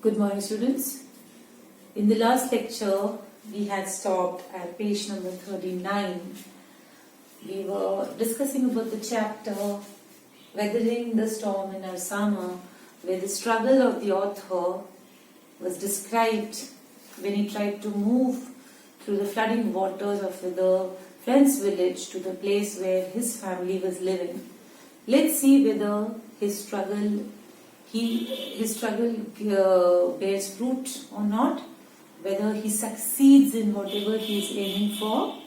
Good morning, students. In the last lecture, we had stopped at page number 39. We were discussing about the chapter Weathering the Storm in Ersama, where the struggle of the author was described when he tried to move through the flooding waters of the friend's village to the place where his family was living. Let's see whether his struggle bears fruit or not, whether he succeeds in whatever he is aiming for,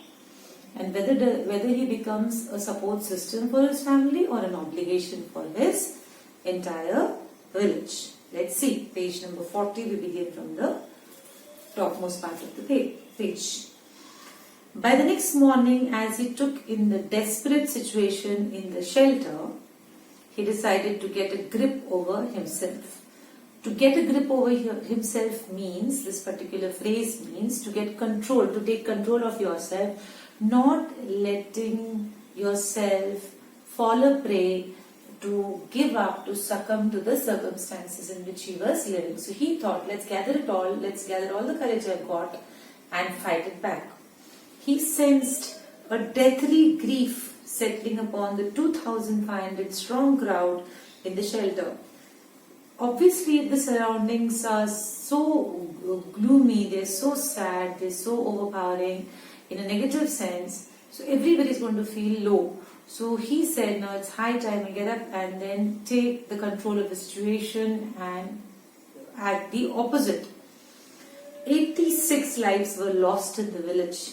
and whether he becomes a support system for his family or an obligation for his entire village. Let's see, page number 40, we begin from the topmost part of the page. By the next morning, as he took in the desperate situation in the shelter, he decided to get a grip over himself. To get a grip over himself means, this particular phrase means to get control, to take control of yourself, not letting yourself fall a prey, to give up, to succumb to the circumstances in which he was living. So he thought, let's gather all the courage I've got and fight it back. He sensed a deathly grief settling upon the 2,500 strong crowd in the shelter. Obviously, the surroundings are so gloomy, they're so sad, they're so overpowering in a negative sense. So everybody is going to feel low. So he said, now it's high time I get up and then take the control of the situation and act the opposite. 86 lives were lost in the village.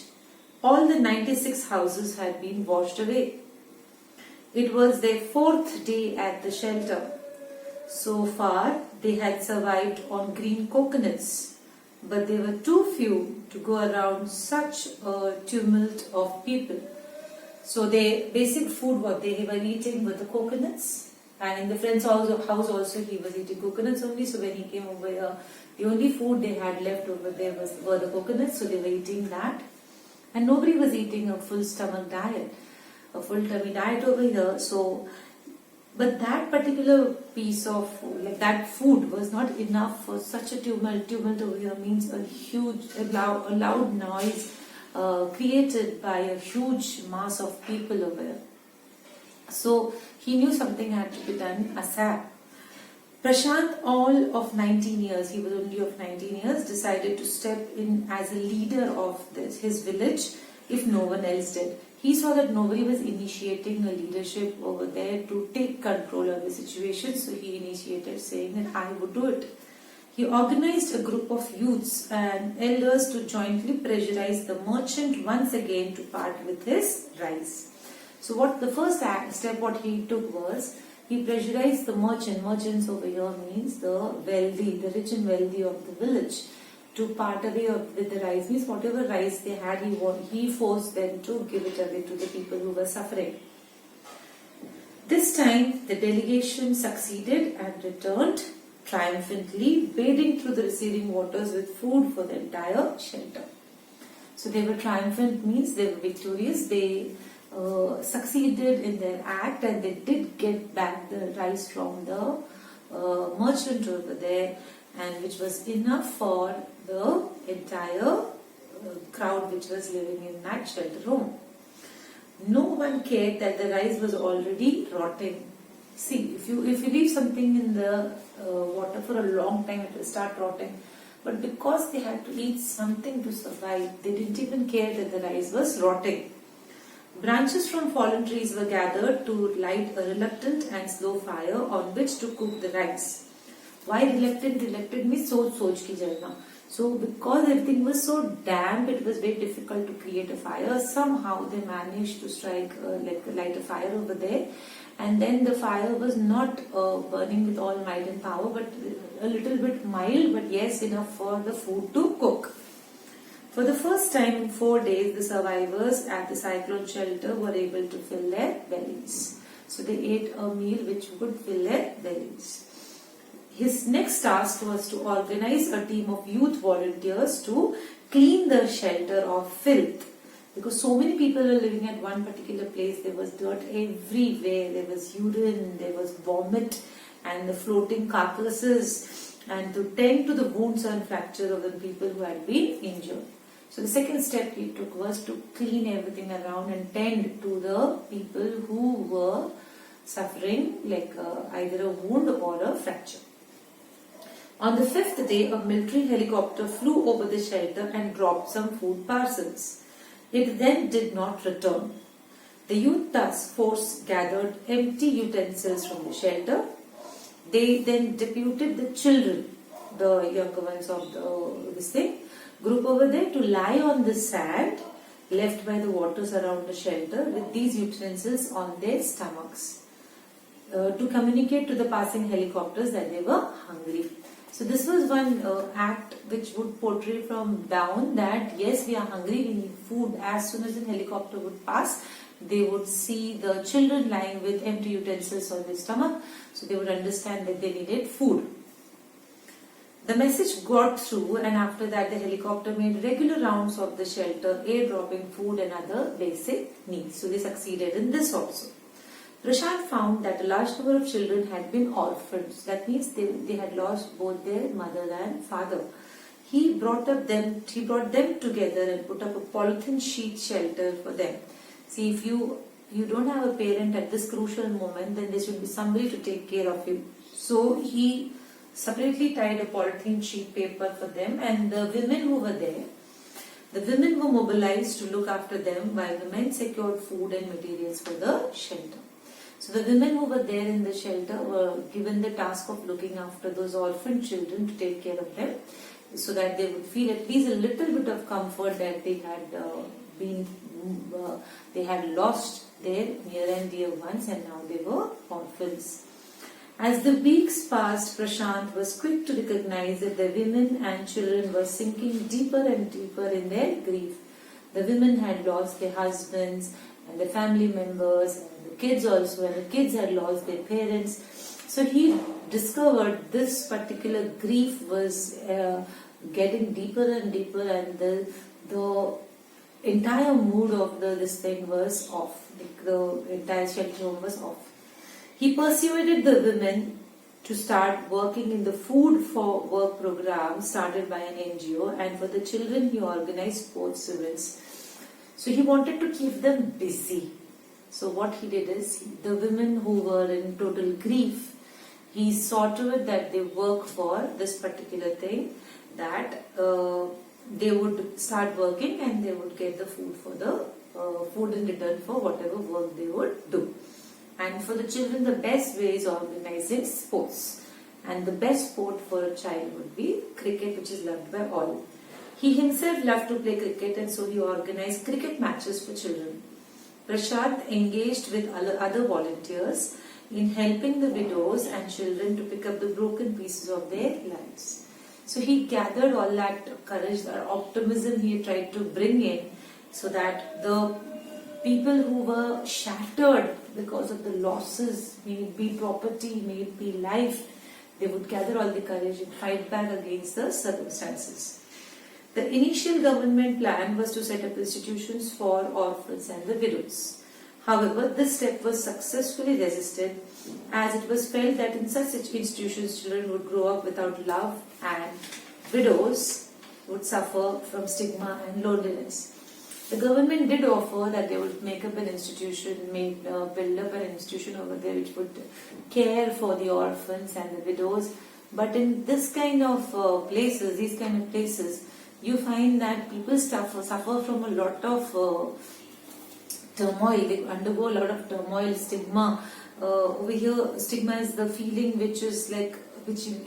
All the 96 houses had been washed away. It was their 4th day at the shelter. So far, they had survived on green coconuts, but they were too few to go around such a tumult of people. So their basic food, what they were eating were the coconuts, and in the friend's house also he was eating coconuts only. So when he came over here, the only food they had left over there were the coconuts, so they were eating that. And nobody was eating a full stomach diet, a full tummy diet over here. So, but that particular piece of that food was not enough for such a tumult. Tumult over here means a loud noise created by a huge mass of people over here. So he knew something had to be done ASAP. Prashant, all of 19 years, he was only of 19 years, decided to step in as a leader of his village if no one else did. He saw that nobody was initiating a leadership over there to take control of the situation, so he initiated, saying that I would do it. He organized a group of youths and elders to jointly pressurize the merchant once again to part with his rice. So what the first step what he took was, he pressurized the merchant. Merchants over here means the wealthy, the rich and wealthy of the village, to part away with the rice. Means whatever rice they had, he forced them to give it away to the people who were suffering. This time, the delegation succeeded and returned triumphantly, wading through the receding waters with food for the entire shelter. So they were triumphant, means they were victorious. They succeeded in their act, and they did get back the rice from the merchant over there, and which was enough for the entire crowd which was living in that shelter home. No one cared that the rice was already rotting. See, if you leave something in the water for a long time, it will start rotting. But because they had to eat something to survive, they didn't even care that the rice was rotting. Branches from fallen trees were gathered to light a reluctant and slow fire on which to cook the rice. Why reluctant? Reluctant means soch ki jalna. So because everything was so damp, it was very difficult to create a fire. Somehow they managed to light a fire over there. And then the fire was not burning with all might and power, but a little bit mild, but yes, enough for the food to cook. For the first time in 4 days, the survivors at the cyclone shelter were able to fill their bellies. So they ate a meal which would fill their bellies. His next task was to organize a team of youth volunteers to clean the shelter of filth. Because so many people were living at one particular place, there was dirt everywhere, there was urine, there was vomit, and the floating carcasses and to tend to the wounds and fractures of the people who had been injured. So the second step he took was to clean everything around and tend to the people who were suffering like either a wound or a fracture. On the fifth day, a military helicopter flew over the shelter and dropped some food parcels. It then did not return. The youth task force gathered empty utensils from the shelter. They then deputed the children, the younger ones of the group over there, to lie on the sand left by the waters around the shelter with these utensils on their stomachs to communicate to the passing helicopters that they were hungry. So this was one act which would portray from down that yes, we are hungry, we need food. As soon as the helicopter would pass, they would see the children lying with empty utensils on their stomach, so they would understand that they needed food. The message got through, and after that the helicopter made regular rounds of the shelter, airdropping food and other basic needs. So they succeeded in this also. Prashant found that a large number of children had been orphans. That means they had lost both their mother and father. He brought them together and put up a polythene sheet shelter for them. See, if you don't have a parent at this crucial moment, then there should be somebody to take care of you. So he separately tied a polythene sheet paper for them, and the women who were there, the women were mobilized to look after them while the men secured food and materials for the shelter. So the women who were there in the shelter were given the task of looking after those orphan children, to take care of them, so that they would feel at least a little bit of comfort that they had lost their near and dear ones, and now they were orphans. As the weeks passed, Prashant was quick to recognize that the women and children were sinking deeper and deeper in their grief. The women had lost their husbands and their family members, and the kids also, and the kids had lost their parents. So he discovered this particular grief was getting deeper and deeper, and the entire mood of this thing was off. The entire shelter home was off. He persuaded the women to start working in the food for work program started by an NGO, and for the children he organized sports events. So he wanted to keep them busy. So what he did is, the women who were in total grief, he saw to it that they work for this particular thing, that they would start working and they would get the food for the food in return for whatever work they would do. And for the children, the best way is organizing sports. And the best sport for a child would be cricket, which is loved by all. He himself loved to play cricket, and so he organized cricket matches for children. Prashant engaged with other volunteers in helping the widows and children to pick up the broken pieces of their lives. So he gathered all that courage, that optimism he tried to bring in, so that the people who were shattered because of the losses, may it be property, may it be life, they would gather all the courage and fight back against the circumstances. The initial government plan was to set up institutions for orphans and the widows. However, this step was successfully resisted, as it was felt that in such institutions children would grow up without love, and widows would suffer from stigma and loneliness. The government did offer that they would make up an institution, build up an institution over there which would care for the orphans and the widows. But in this kind of places, these kind of places, you find that people suffer from a lot of turmoil. They undergo a lot of turmoil, stigma. Over here, stigma is the feeling which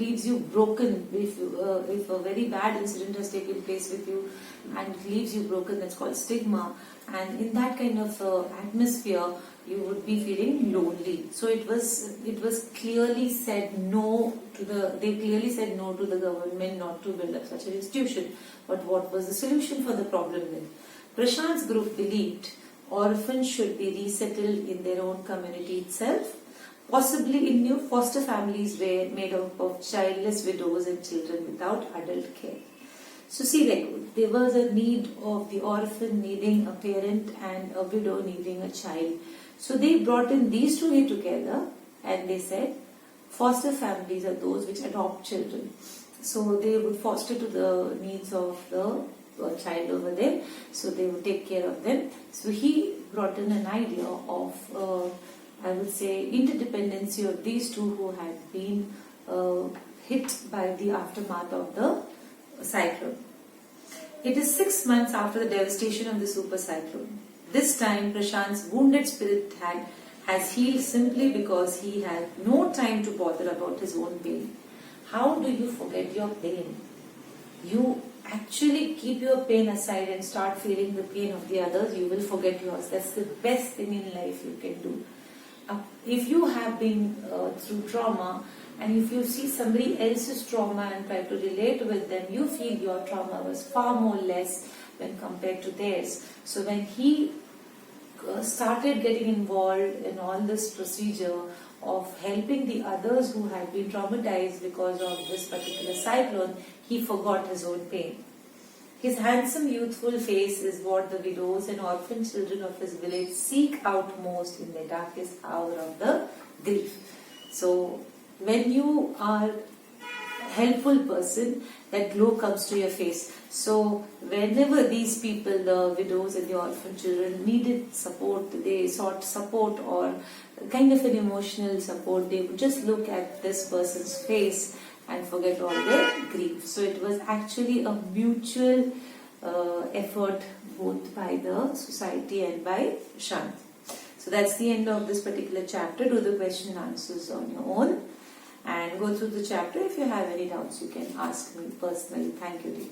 leaves you broken. If a very bad incident has taken place with you and it leaves you broken, that's called stigma. And in that kind of atmosphere, you would be feeling lonely. So it was clearly said no to they clearly said no to the government not to build up such an institution. But what was the solution for the problem then? Prashant's group believed orphans should be resettled in their own community itself, possibly in new foster families made up of childless widows and children without adult care. So see, there was a need of the orphan needing a parent and a widow needing a child. So they brought in these two together, and they said, Foster families are those which adopt children. So they would foster to the needs of the child over there. So they would take care of them. So he brought in an idea of, I would say, interdependency of these two who had been hit by the aftermath of the cyclone. It is 6 months after the devastation of the super cyclone. This time Prashant's wounded spirit has healed simply because he had no time to bother about his own pain. How do you forget your pain? You actually keep your pain aside and start feeling the pain of the others. You will forget yours. That's the best thing in life you can do. If you have been through trauma, and if you see somebody else's trauma and try to relate with them, you feel your trauma was far more less when compared to theirs. So when he started getting involved in all this procedure of helping the others who had been traumatized because of this particular cyclone, he forgot his own pain. His handsome youthful face is what the widows and orphan children of his village seek out most in the darkest hour of the grief. So when you are a helpful person, that glow comes to your face. So whenever these people, the widows and the orphan children, needed support, they sought support or kind of an emotional support, they would just look at this person's face and forget all their grief. So it was actually a mutual effort both by the society and by Shant. So that's the end of this particular chapter. Do the question and answers on your own and go through the chapter. If you have any doubts, you can ask me personally. Thank you, dear.